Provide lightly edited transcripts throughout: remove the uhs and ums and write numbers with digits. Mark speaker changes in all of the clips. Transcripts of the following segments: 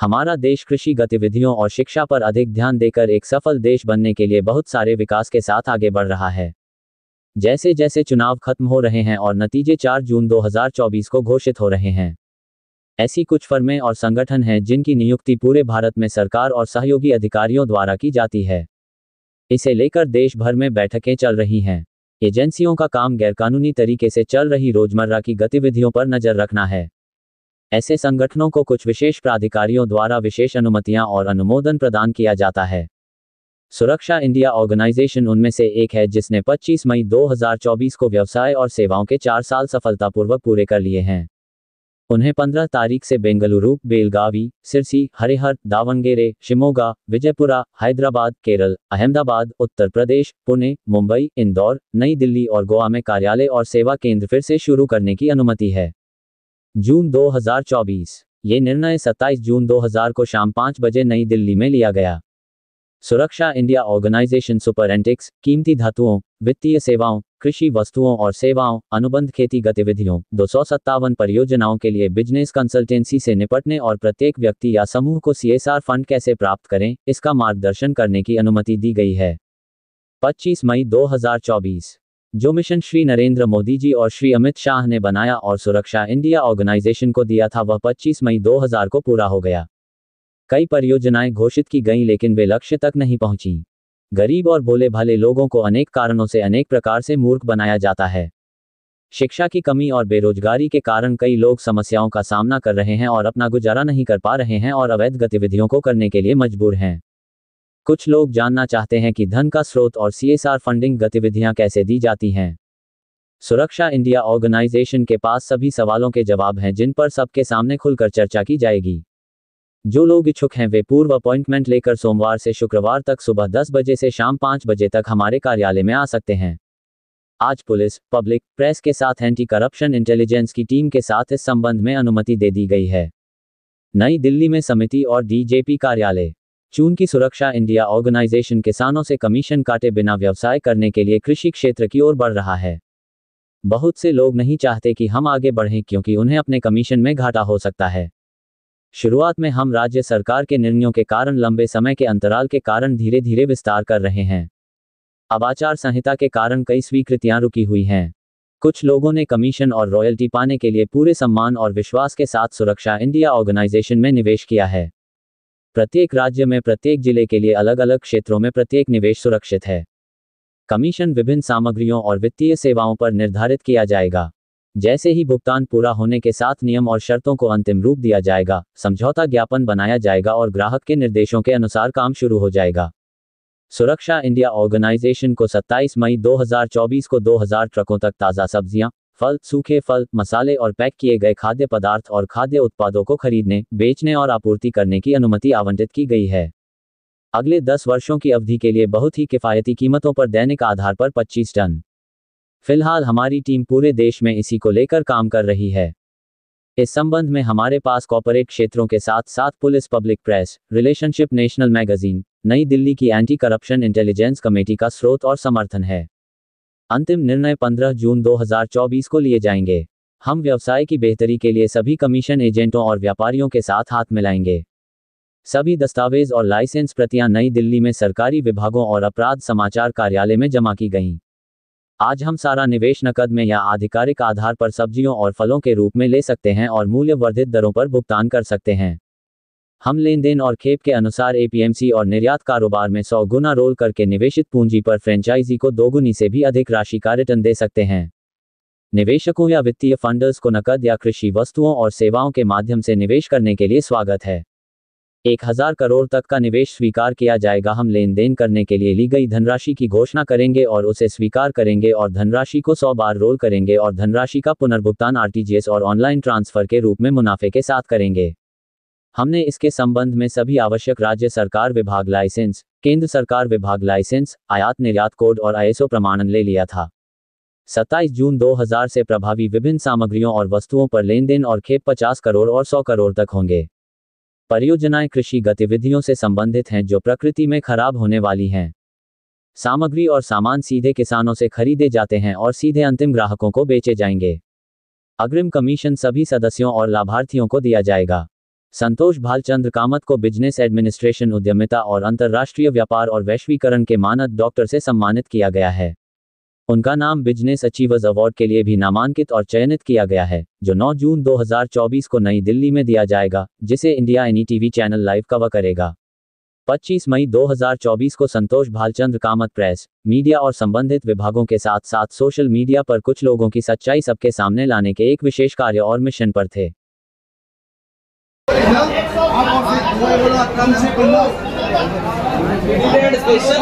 Speaker 1: हमारा देश कृषि गतिविधियों और शिक्षा पर अधिक ध्यान देकर एक सफल देश बनने के लिए बहुत सारे विकास के साथ आगे बढ़ रहा है। जैसे जैसे चुनाव खत्म हो रहे हैं और नतीजे 4 जून 2024 को घोषित हो रहे हैं, ऐसी कुछ फर्में और संगठन हैं जिनकी नियुक्ति पूरे भारत में सरकार और सहयोगी अधिकारियों द्वारा की जाती है। इसे लेकर देश भर में बैठकें चल रही हैं। एजेंसियों का काम गैरकानूनी तरीके से चल रही रोजमर्रा की गतिविधियों पर नजर रखना है। ऐसे संगठनों को कुछ विशेष प्राधिकारियों द्वारा विशेष अनुमतियां और अनुमोदन प्रदान किया जाता है। सुरक्षा इंडिया ऑर्गेनाइजेशन उनमें से एक है जिसने 25 मई 2024 को व्यवसाय और सेवाओं के 4 साल सफलतापूर्वक पूरे कर लिए हैं। उन्हें 15 तारीख से बेंगलुरु, बेलगावी, सिरसी, हरिहर, दावणगेरे, शिमोगा, विजयपुरा, हैदराबाद, केरल, अहमदाबाद, उत्तर प्रदेश, पुणे, मुंबई, इंदौर, नई दिल्ली और गोवा में कार्यालय और सेवा केंद्र फिर से शुरू करने की अनुमति है। जून 2024। ये निर्णय 27 जून 2000 को शाम 5 बजे नई दिल्ली में लिया गया। सुरक्षा इंडिया ऑर्गेनाइजेशन सुपरएंटिक्स, कीमती धातुओं, वित्तीय सेवाओं, कृषि वस्तुओं और सेवाओं, अनुबंध खेती गतिविधियों, 257 परियोजनाओं के लिए बिजनेस कंसल्टेंसी से निपटने और प्रत्येक व्यक्ति या समूह को CSR फंड कैसे प्राप्त करें, इसका मार्गदर्शन करने की अनुमति दी गई है। 25 मई 2024। जो मिशन श्री नरेंद्र मोदी जी और श्री अमित शाह ने बनाया और सुरक्षा इंडिया ऑर्गेनाइजेशन को दिया था, वह 25 मई 2000 को पूरा हो गया। कई परियोजनाएं घोषित की गईं लेकिन वे लक्ष्य तक नहीं पहुंची। गरीब और भोले भाले लोगों को अनेक कारणों से अनेक प्रकार से मूर्ख बनाया जाता है। शिक्षा की कमी और बेरोजगारी के कारण कई लोग समस्याओं का सामना कर रहे हैं और अपना गुजारा नहीं कर पा रहे हैं और अवैध गतिविधियों को करने के लिए मजबूर हैं। कुछ लोग जानना चाहते हैं कि धन का स्रोत और CSR फंडिंग गतिविधियां कैसे दी जाती हैं। सुरक्षा इंडिया ऑर्गेनाइजेशन के पास सभी सवालों के जवाब हैं जिन पर सबके सामने खुलकर चर्चा की जाएगी। जो लोग इच्छुक हैं वे पूर्व अपॉइंटमेंट लेकर सोमवार से शुक्रवार तक सुबह 10 बजे से शाम 5 बजे तक हमारे कार्यालय में आ सकते हैं। आज पुलिस, पब्लिक, प्रेस के साथ एंटी करप्शन इंटेलिजेंस की टीम के साथ इस संबंध में अनुमति दे दी गई है। नई दिल्ली में समिति और DJP कार्यालय। चूंकि सुरक्षा इंडिया ऑर्गेनाइजेशन किसानों से कमीशन काटे बिना व्यवसाय करने के लिए कृषि क्षेत्र की ओर बढ़ रहा है। बहुत से लोग नहीं चाहते कि हम आगे बढ़ें क्योंकि उन्हें अपने कमीशन में घाटा हो सकता है। शुरुआत में हम राज्य सरकार के निर्णयों के कारण लंबे समय के अंतराल के कारण धीरे धीरे विस्तार कर रहे हैं। अब आचार संहिता के कारण कई स्वीकृतियां रुकी हुई हैं। कुछ लोगों ने कमीशन और रॉयल्टी पाने के लिए पूरे सम्मान और विश्वास के साथ सुरक्षा इंडिया ऑर्गेनाइजेशन में निवेश किया है। प्रत्येक राज्य में प्रत्येक जिले के लिए अलग अलग क्षेत्रों में प्रत्येक निवेश सुरक्षित है। कमीशन विभिन्न सामग्रियों और वित्तीय सेवाओं पर निर्धारित किया जाएगा। जैसे ही भुगतान पूरा होने के साथ नियम और शर्तों को अंतिम रूप दिया जाएगा, समझौता ज्ञापन बनाया जाएगा और ग्राहक के निर्देशों के अनुसार काम शुरू हो जाएगा। सुरक्षा इंडिया ऑर्गेनाइजेशन को 27 मई 2024 को 2000 ट्रकों तक ताज़ा सब्जियां, फल, सूखे फल, मसाले और पैक किए गए खाद्य पदार्थ और खाद्य उत्पादों को खरीदने, बेचने और आपूर्ति करने की अनुमति आवंटित की गई है। अगले 10 वर्षों की अवधि के लिए बहुत ही किफ़ायती कीमतों पर दैनिक आधार पर 25 टन। फिलहाल हमारी टीम पूरे देश में इसी को लेकर काम कर रही है। इस संबंध में हमारे पास कॉर्पोरेट क्षेत्रों के साथ साथ police, public press, relationship, national magazine, नई दिल्ली की एंटी करप्शन इंटेलिजेंस कमेटी का स्रोत और समर्थन है। अंतिम निर्णय 15 जून 2024 को लिए जाएंगे। हम व्यवसाय की बेहतरी के लिए सभी कमीशन एजेंटों और व्यापारियों के साथ हाथ मिलाएंगे। सभी दस्तावेज और लाइसेंस प्रतियां नई दिल्ली में सरकारी विभागों और अपराध समाचार कार्यालय में जमा की गईं। आज हम सारा निवेश नकद में या आधिकारिक आधार पर सब्जियों और फलों के रूप में ले सकते हैं और मूल्य वर्धित दरों पर भुगतान कर सकते हैं। हम लेन देन और खेप के अनुसार APMC और निर्यात कारोबार में 100 गुना रोल करके निवेशित पूंजी पर फ्रेंचाइजी को 2 गुनी से भी अधिक राशि का रिटर्न दे सकते हैं। निवेशकों या वित्तीय फंडर्स को नकद या कृषि वस्तुओं और सेवाओं के माध्यम से निवेश करने के लिए स्वागत है। 1000 करोड़ तक का निवेश स्वीकार किया जाएगा। हम लेन देन करने के लिए ली गई धनराशि की घोषणा करेंगे और उसे स्वीकार करेंगे और धनराशि को 100 बार रोल करेंगे और धनराशि का पुनर्भुगतान RTGS और ऑनलाइन ट्रांसफर के रूप में मुनाफे के साथ करेंगे। हमने इसके संबंध में सभी आवश्यक राज्य सरकार विभाग लाइसेंस, केंद्र सरकार विभाग लाइसेंस, आयात निर्यात कोड और ISO प्रमाणन ले लिया था। 27 जून 2000 से प्रभावी विभिन्न सामग्रियों और वस्तुओं पर लेन देन और खेप 50 करोड़ और 100 करोड़ तक होंगे। परियोजनाएं कृषि गतिविधियों से संबंधित हैं जो प्रकृति में खराब होने वाली हैं। सामग्री और सामान सीधे किसानों से खरीदे जाते हैं और सीधे अंतिम ग्राहकों को बेचे जाएंगे। अग्रिम कमीशन सभी सदस्यों और लाभार्थियों को दिया जाएगा। संतोष भालचंद्र कामत को बिजनेस एडमिनिस्ट्रेशन, उद्यमिता और अंतर्राष्ट्रीय व्यापार और वैश्वीकरण के मानद डॉक्टर से सम्मानित किया गया है। उनका नाम बिजनेस अचीवर्स अवार्ड के लिए भी नामांकित और चयनित किया गया है, जो 9 जून 2024 को नई दिल्ली में दिया जाएगा, जिसे इंडिया एनईटीवी चैनल लाइव कवर करेगा। 25 मई 2024 को संतोष भालचंद्र कामत प्रेस, मीडिया और संबंधित विभागों के साथ साथ सोशल मीडिया पर कुछ लोगों की सच्चाई सबके सामने लाने के एक विशेष कार्य और मिशन पर थे।
Speaker 2: स्पेशल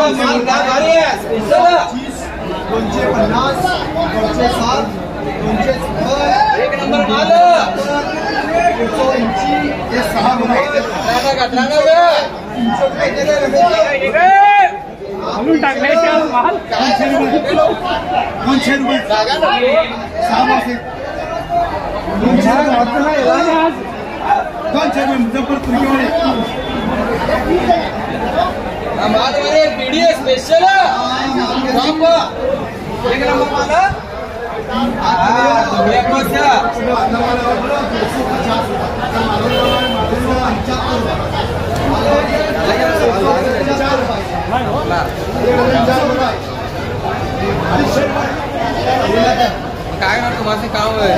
Speaker 2: काय ना तुम्हारे काम है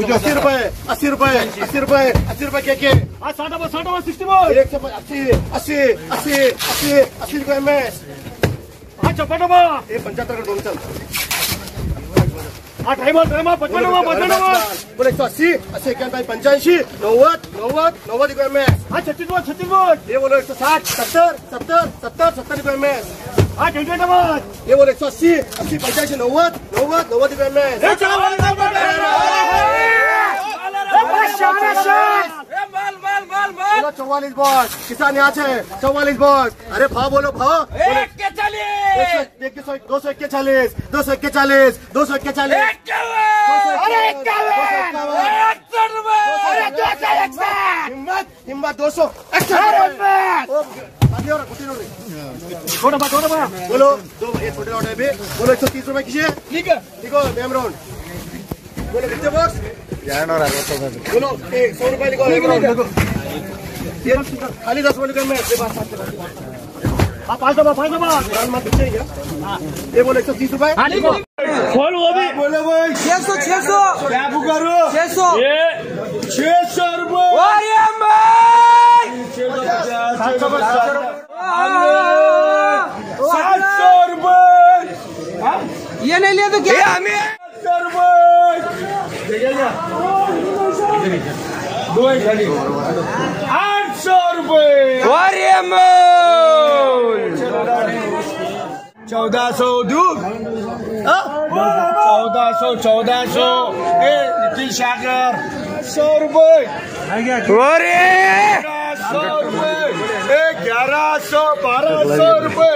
Speaker 3: 80 रुपए 80 रुपए 80 रुपए 80 रुपए के 80 रुपए में चपाटोबा ये 75 दोन चल 180 80 85 90 रुपए में 36 ये बोलो 160 70 रुपए में ये बोलो 180 85 90 रुपए में 44 बोर्ड किसान यहाँ है 44 बोर्ड अरे भाव बोलो भाव 241 हिम्मत 200 बोलो दो ये छोटे ऑर्डर भी बोलो 130 रुपए किसी ठीक है मैम राउंड बोलो कितने बॉक्स बोलो 100 रुपए लिखो खाली 10 रुपए में आप 5 दबा ये बोलो 130 रुपए खोल वो भी बोलो भाई 600 क्या करो 600 रुपए 700 रुपए
Speaker 2: ये नहीं लिया तो क्या
Speaker 3: 700 रुपए 800 रुपए 1400 दूध 1400 नितिन सागर 100 रुपए 100 रुपए 1100 1200 रुपए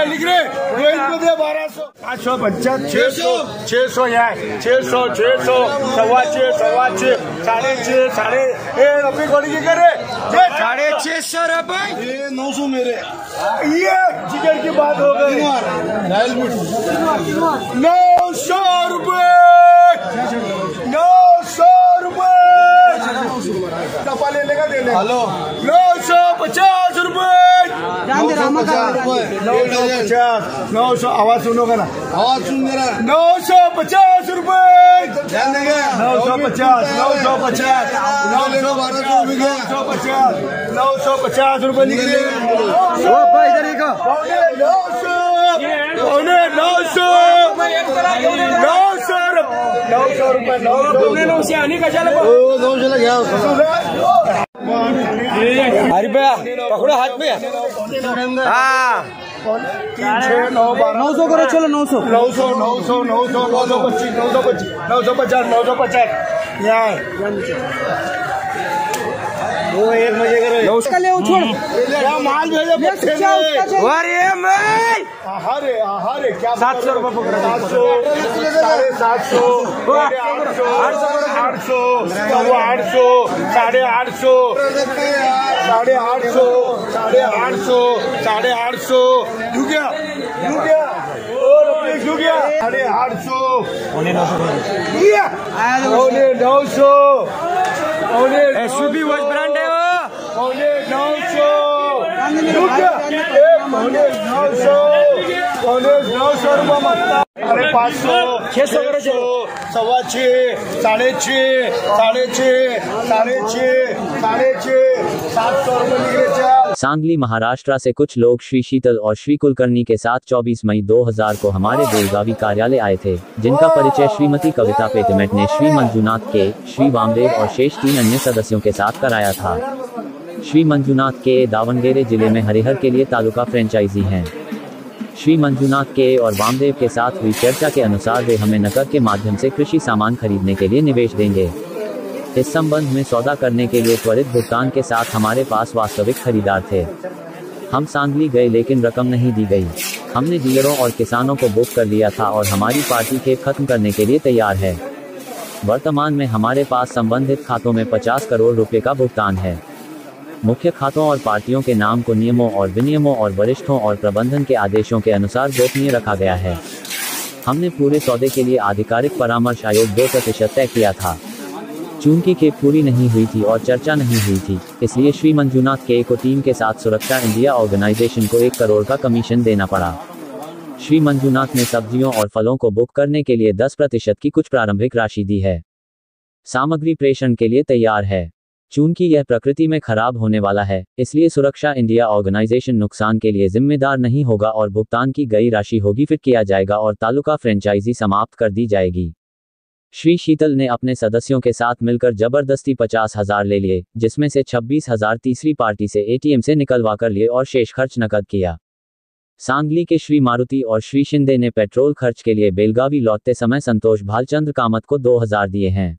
Speaker 3: लिख रहे रोहित को दे 1200 550 600 यहाँ 600 सवा 6 साढ़े अपनी गोली की करे 650 रुपए ये 900 मेरे ये जिगर की बात हो गई 900 रुपए 900 रुपए ले लेगा दे ले हेलो 950 रुपए 950 आवाज सुनोगे ना आवाज सुन मेरा 950 रुपए ध्यान देंगे 950 रुपए लिख लिए इधर 900
Speaker 2: अरे भैया पकड़ो हाथ में 900 करो चलो
Speaker 3: 950 यहाँ वो एक मजे करो
Speaker 2: छोड़
Speaker 3: माल भेजो हरे क्या 700 रुपए पकड़ो 700 800 850 800 850
Speaker 2: SUV वॉच ब्रांड है वो।
Speaker 3: 900 अरे 500 600 6.5 6.5 700 रुपए निकले चल।
Speaker 1: सांगली महाराष्ट्र से कुछ लोग श्री शीतल और श्री कुलकर्णी के साथ 24 मई 2000 को हमारे बेलगावी कार्यालय आए थे, जिनका परिचय श्रीमती कविता पेटमेट ने श्री मंजुनाथ के, श्री वामदेव और शेष 3 अन्य सदस्यों के साथ कराया था। श्री मंजुनाथ के दावणगेरे जिले में हरिहर के लिए तालुका फ्रेंचाइजी हैं। श्री मंजुनाथ के और वामदेव के साथ हुई चर्चा के अनुसार वे हमें नकद के माध्यम से कृषि सामान खरीदने के लिए निवेश देंगे। इस संबंध में सौदा करने के लिए त्वरित भुगतान के साथ हमारे पास वास्तविक खरीदार थे। हम सांगली गए लेकिन रकम नहीं दी गई। हमने डीलरों और किसानों को बुक कर लिया था और हमारी पार्टी खेप खत्म करने के लिए तैयार है। वर्तमान में हमारे पास संबंधित खातों में 50 करोड़ रुपए का भुगतान है। मुख्य खातों और पार्टियों के नाम को नियमों और विनियमों और वरिष्ठों और प्रबंधन के आदेशों के अनुसार गोपनीय रखा गया है। हमने पूरे सौदे के लिए आधिकारिक परामर्श आयोग 2% तय किया था। चूंकि खेप पूरी नहीं हुई थी और चर्चा नहीं हुई थी, इसलिए श्री मंजुनाथ के को टीम के साथ सुरक्षा इंडिया ऑर्गेनाइजेशन को 1 करोड़ का कमीशन देना पड़ा। श्री मंजुनाथ ने सब्जियों और फलों को बुक करने के लिए 10% की कुछ प्रारंभिक राशि दी है। सामग्री प्रेषण के लिए तैयार है। चूंकि यह प्रकृति में खराब होने वाला है, इसलिए सुरक्षा इंडिया ऑर्गेनाइजेशन नुकसान के लिए जिम्मेदार नहीं होगा और भुगतान की गई राशि होगी फिर किया जाएगा और तालुका फ्रेंचाइजी समाप्त कर दी जाएगी। श्री शीतल ने अपने सदस्यों के साथ मिलकर जबरदस्ती 50,000 ले लिए, जिसमें से 26,000 तीसरी पार्टी से ATM से निकलवा कर लिए और शेष खर्च नकद किया। सांगली के श्री मारुति और श्री शिंदे ने पेट्रोल खर्च के लिए बेलगावी लौटते समय संतोष भालचंद्र कामत को 2,000 दिए हैं।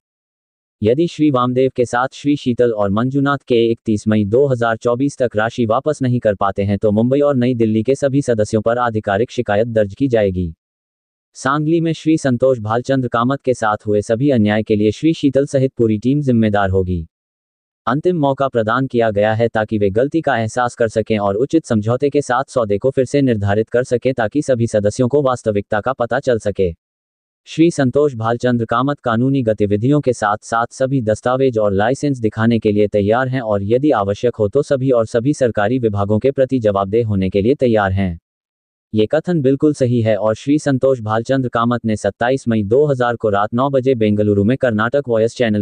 Speaker 1: यदि श्री वामदेव के साथ श्री शीतल और मंजुनाथ के 31 मई 2024 तक राशि वापस नहीं कर पाते हैं तो मुंबई और नई दिल्ली के सभी सदस्यों पर आधिकारिक शिकायत दर्ज की जाएगी। सांगली में श्री संतोष भालचंद्र कामत के साथ हुए सभी अन्याय के लिए श्री शीतल सहित पूरी टीम जिम्मेदार होगी। अंतिम मौका प्रदान किया गया है ताकि वे गलती का एहसास कर सकें और उचित समझौते के साथ सौदे को फिर से निर्धारित कर सकें ताकि सभी सदस्यों को वास्तविकता का पता चल सके। श्री संतोष भालचंद्र कामत कानूनी गतिविधियों के साथ साथ सभी दस्तावेज और लाइसेंस दिखाने के लिए तैयार हैं और यदि आवश्यक हो तो सभी सरकारी विभागों के प्रति जवाबदेह होने के लिए तैयार हैं। ये कथन बिल्कुल सही है और श्री संतोष भालचंद्र कामत ने 27 मई 2000 को रात 9 बजे बेंगलुरु में कर्नाटक वॉइस चैनल